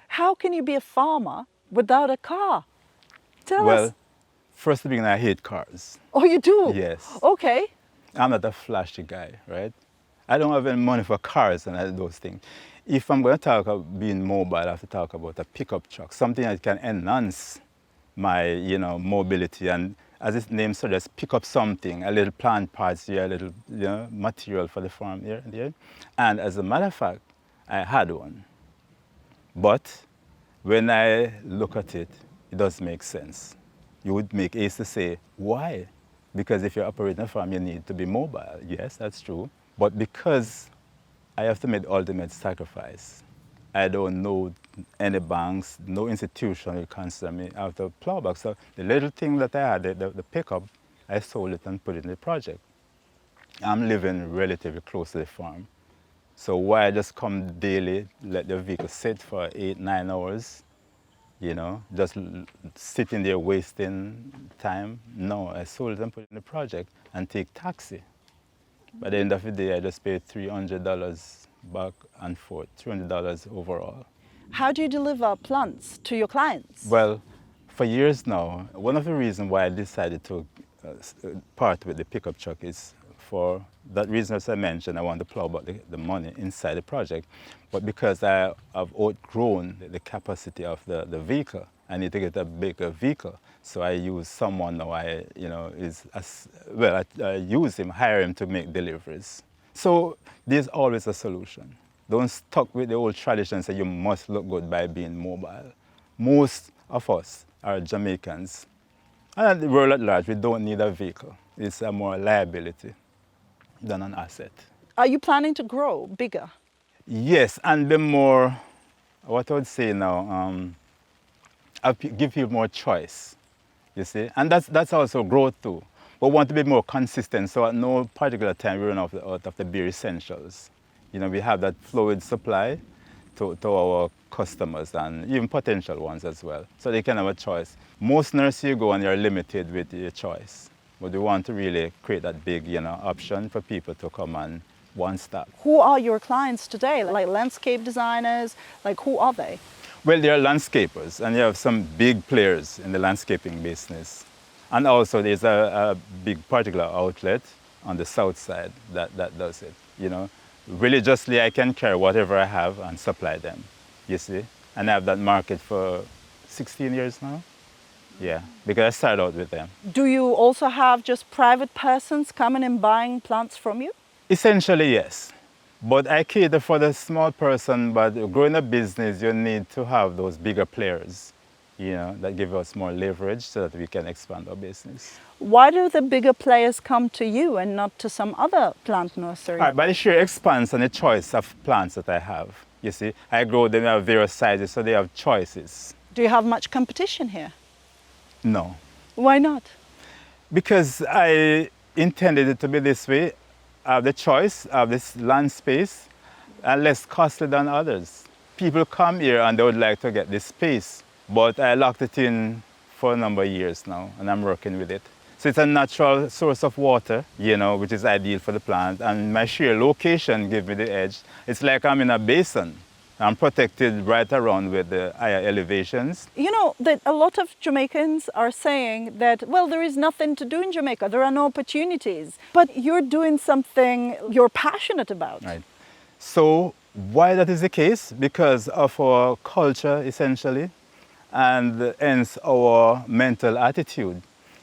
How can you be a farmer without a car? Tell us. Well, first of all, I hate cars. Oh, you do? Yes. Okay. I'm not a flashy guy, right? I don't have any money for cars and those things. If I'm going to talk about being mobile, I have to talk about a pickup truck, something that can enhance my, you know, mobility and, as its name suggests, pick up something, a little plant parts here, a little, you know, material for the farm here and there. And as a matter of fact, I had one. But when I look at it, it does make sense. You would make haste to say, why? Because if you're operating a farm, you need to be mobile. Yes, that's true. But because I have to make the ultimate sacrifice, I don't know any banks, no institution will consider me after a plowback. So the little thing that I had, the pickup, I sold it and put it in the project. I'm living relatively close to the farm. So why I just come daily, let the vehicle sit for 8-9 hours, you know, just sitting there wasting time? No, I sold it and put it in the project and take taxi. By the end of the day, I just paid $300 back and forth, $200 overall. How do you deliver plants to your clients? Well, for years now, one of the reasons why I decided to part with the pickup truck is for that reason, as I mentioned, I want to plow back the money inside the project. But because I have outgrown the capacity of the vehicle, I need to get a bigger vehicle. So I use someone now, I use him, hire him to make deliveries. So there's always a solution. Don't stuck with the old tradition and say you must look good by being mobile. Most of us are Jamaicans. And the world at large, we don't need a vehicle. It's a more liability than an asset. Are you planning to grow bigger? Yes, and be more, what I would say now, I'll give you more choice, you see? And that's also growth too. But we want to be more consistent, so at no particular time we run out of the bare essentials. You know, we have that fluid supply to our customers and even potential ones as well. So they can have a choice. Most nurseries you go and you're limited with your choice. But we want to really create that big, you know, option for people to come and one stop. Who are your clients today? Like landscape designers? Like who are they? Well, they're landscapers, and you have some big players in the landscaping business. And also there's a big particular outlet on the south side that does it, you know. Religiously, I can carry whatever I have and supply them, you see. And I have that market for 16 years now. Yeah, because I started out with them. Do you also have just private persons coming and buying plants from you? Essentially, yes. But I cater for the small person, but growing a business, you need to have those bigger players, you know, that give us more leverage so that we can expand our business. Why do the bigger players come to you and not to some other plant nursery? All right, by the sheer expanse and the choice of plants that I have. You see, I grow them at various sizes, so they have choices. Do you have much competition here? No. Why not? Because I intended it to be this way. I have the choice of this land space and less costly than others. People come here and they would like to get this space, but I locked it in for a number of years now and I'm working with it. So it's a natural source of water, you know, which is ideal for the plant, and my sheer location gives me the edge. It's like I'm in a basin. I'm protected right around with the higher elevations. You know that a lot of Jamaicans are saying that, well, there is nothing to do in Jamaica. There are no opportunities. But you're doing something you're passionate about. Right. So why that is the case? Because of our culture, essentially, and hence our mental attitude.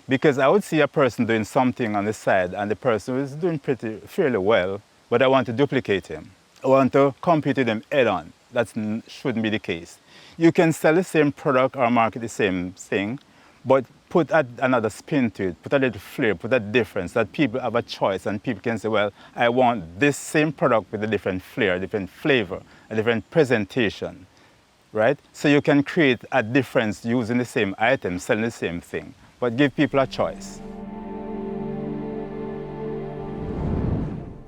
Because I would see a person doing something on the side and the person is doing fairly well, but I want to duplicate him. I want to compete with him head on. That shouldn't be the case. You can sell the same product or market the same thing, but put another spin to it, put a little flair, put a difference, that people have a choice and people can say, well, I want this same product with a different flair, a different flavor, a different presentation, right? So you can create a difference using the same item, selling the same thing, but give people a choice.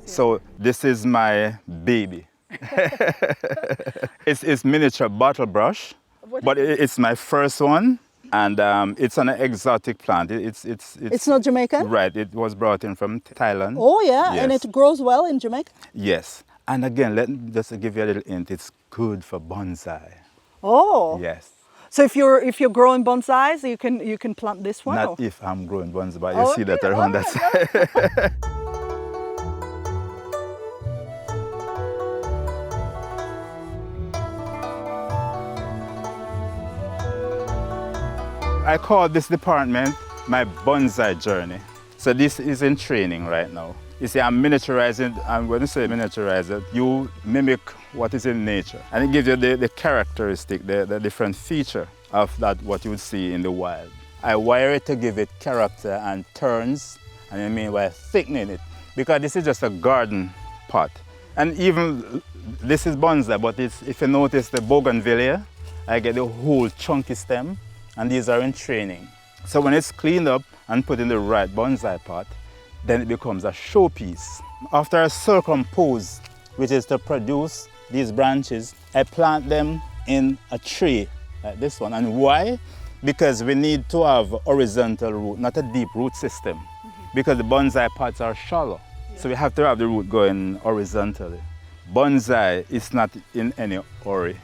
So this is my baby. It's miniature bottle brush, but it's my first one. And it's an exotic plant. It's not Jamaican? Right, it was brought in from Thailand. Oh yeah, yes. And it grows well in Jamaica? Yes, and again, let me just give you a little hint, it's good for bonsai. Oh. Yes. So if you're growing bonsais, you can plant this one? Not or? if I'm growing bonsai, but you see that around that right. I call this department my Bonsai Journey. So this is in training right now. You see, I'm miniaturizing, and when you say miniaturize it, you mimic what is in nature. And it gives you the characteristic, the different feature of that what you would see in the wild. I wire it to give it character and turns, and I mean by thickening it, because this is just a garden pot. And even, this is bonsai, but if you notice the bougainvillea, I get the whole chunky stem, and these are in training. So when it's cleaned up and put in the right bonsai pot, then it becomes a showpiece. After I circumpose, which is to produce these branches, I plant them in a tray like this one. And why? Because we need to have horizontal root, not a deep root system, because the bonsai pots are shallow. So we have to have the root going horizontally. Bonsai is not in any hurry.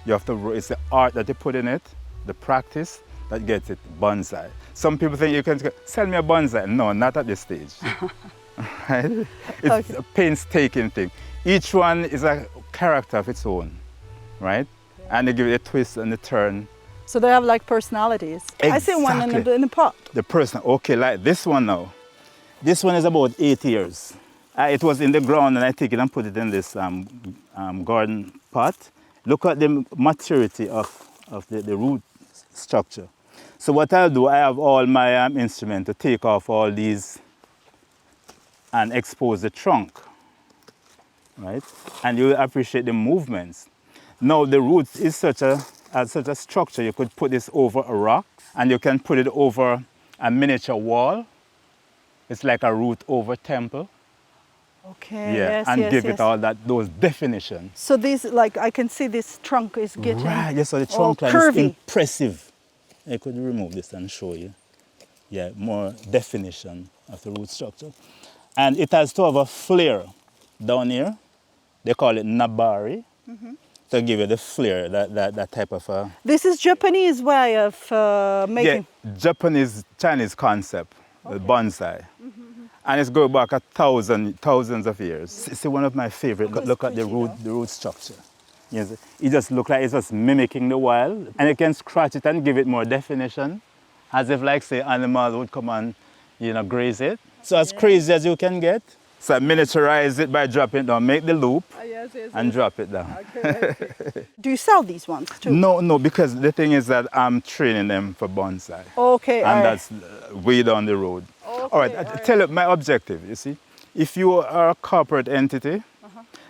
You have to, it's the art that you put in it, the practice that gets it bonsai. Some people think you can sell me a bonsai. No, not at this stage. Right? It's a painstaking thing. Each one is a character of its own, right? And they give it a twist and a turn. So they have like personalities. Exactly. I see one in a pot. The person, okay, like this one now. This one is about 8 years. It was in the ground and I take it and put it in this garden pot. Look at the maturity of the root structure. So what I'll do, I have all my instruments to take off all these and expose the trunk, right? And you'll appreciate the movements. Now the roots is such a structure, you could put this over a rock and you can put it over a miniature wall. It's like a root over temple. Okay, yeah, yes, and yes, give yes. it all those definitions. So this, like, I can see this trunk is getting right, yes, so the trunk line curvy. is impressive. I could remove this and show you. Yeah, more definition of the root structure. And it has to have a flare down here. They call it nabari, to give you the flare, that type of a... This is Japanese way of making... Yeah, Japanese, Chinese concept, bonsai. And it's going back thousands of years. See, one of my favorite, look at the root structure. Yes, it just looks like it's just mimicking the wild. And you can scratch it and give it more definition, as if like say animal would come and, graze it. So as crazy as you can get. So I miniaturize it by dropping it down, make the loop and drop it down. Okay. Do you sell these ones too? No, because the thing is that I'm training them for bonsai. Okay, and that's way down the road. Okay, all right, tell you my objective, you see. If you are a corporate entity,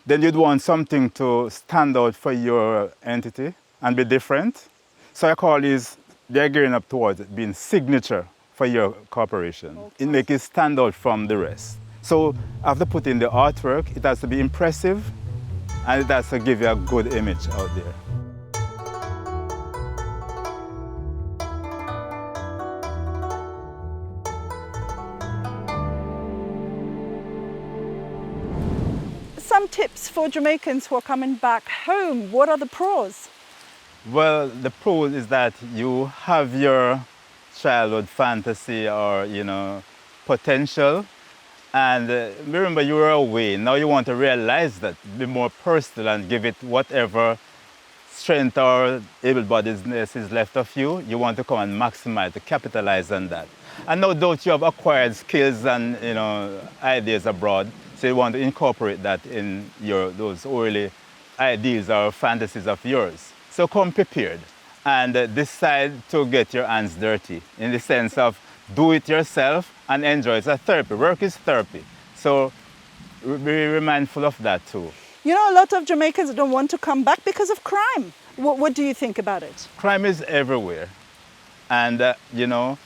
then you'd want something to stand out for your entity and be different. So I call these, they're gearing up towards it being signature for your corporation. Okay. It makes it stand out from the rest. So after putting the artwork, it has to be impressive and it has to give you a good image out there. Some tips for Jamaicans who are coming back home. What are the pros? Well, the pros is that you have your childhood fantasy or, potential. And remember, you were away. Now you want to realize that, be more personal and give it whatever strength or able-bodiedness is left of you. You want to come and maximize, to capitalize on that. And no doubt you have acquired skills and ideas abroad. So you want to incorporate that in those early ideas or fantasies of yours. So come prepared and decide to get your hands dirty in the sense of do it yourself and enjoy it. It's a therapy. Work is therapy. So be mindful of that too. You know, a lot of Jamaicans don't want to come back because of crime. What do you think about it? Crime is everywhere. And, you know,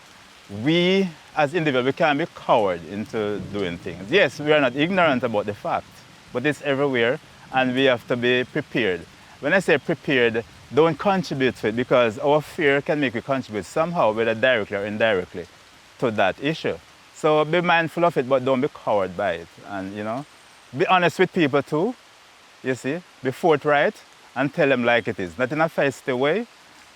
we as individuals, we can't be cowed into doing things. Yes, we are not ignorant about the fact, but it's everywhere and we have to be prepared. When I say prepared, don't contribute to it because our fear can make you contribute somehow, whether directly or indirectly, to that issue. So be mindful of it, but don't be cowed by it. And, you know, be honest with people too, you see, be forthright and tell them like it is. Not in a feisty way,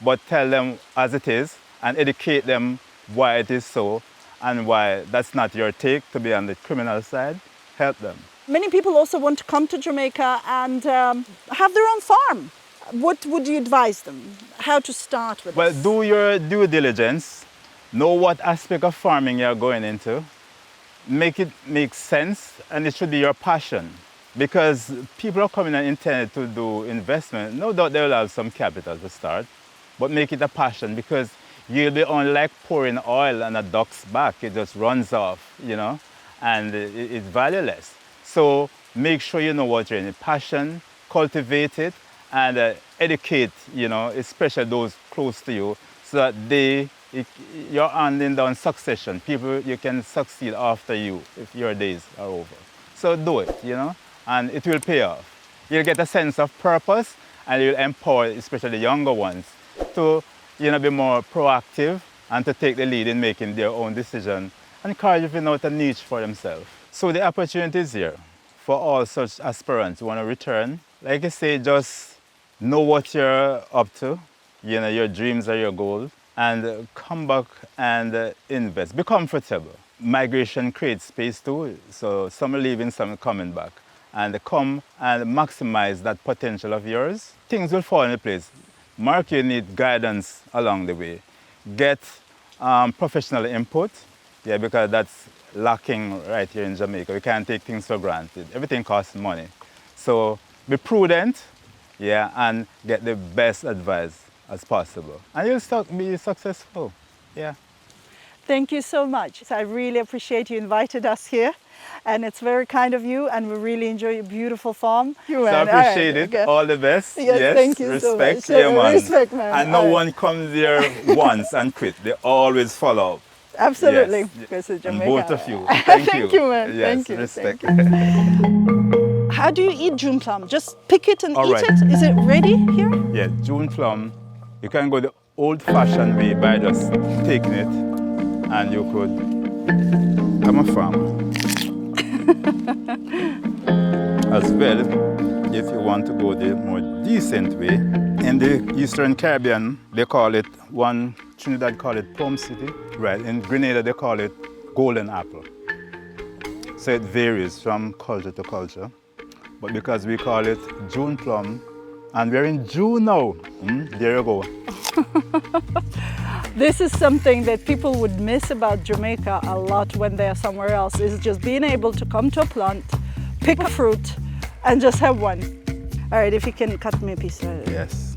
but tell them as it is and educate them why it is so and why that's not your take to be on the criminal side. Help them. Many people also want to come to Jamaica and have their own farm. What would you advise them? How to start with Well, this? do your due diligence. Know what aspect of farming you're going into. Make it make sense, and it should be your passion. Because people are coming and intended to do investment. No doubt they will have some capital to start, but make it a passion because you'll be only like pouring oil on a duck's back. It just runs off, you know, and it's valueless. So make sure you know what you're in. Passion, cultivate it, and educate, you know, especially those close to you, so that you're handing down succession. People, you can succeed after you if your days are over. So do it, you know, and it will pay off. You'll get a sense of purpose, and you'll empower, especially the younger ones, to, you know, be more proactive and to take the lead in making their own decision and carving out a niche for themselves. So the opportunity is here for all such aspirants who want to return. Like I say, just know what you're up to, you know, your dreams are your goals, and come back and invest. Be comfortable. Migration creates space too, so some are leaving, some are coming back. And come and maximize that potential of yours. Things will fall into place. Mark, you need guidance along the way. Get professional input, yeah, because that's lacking right here in Jamaica. We can't take things for granted. Everything costs money. So be prudent, yeah, and get the best advice as possible. And you'll be successful, yeah. Thank you so much. I really appreciate you invited us here. And it's very kind of you, and we really enjoy your beautiful farm. So I appreciate it. Okay. All the best. Yes, thank you respect, so much. Yeah, man. Respect, man. And no one comes here once and quit. They always follow up. Absolutely. Yes. Because of And Jamaica. both of you. Thank you. Thank you, man. Yes, Thank you. respect. Thank you. How do you eat June plum? Just pick it and All eat right. it? Is it ready here? Yeah, June plum, you can go the old-fashioned way by just taking it, and you could, I'm a farmer. As well, if you want to go the more decent way, in the Eastern Caribbean, they call it, Trinidad call it Plum City, right? In Grenada, they call it golden apple. So it varies from culture to culture. But because we call it June plum, and we're in June now, there you go. This is something that people would miss about Jamaica a lot when they're somewhere else, is just being able to come to a plant, pick a fruit, and just have one. All right, if you can cut me a piece. Yes.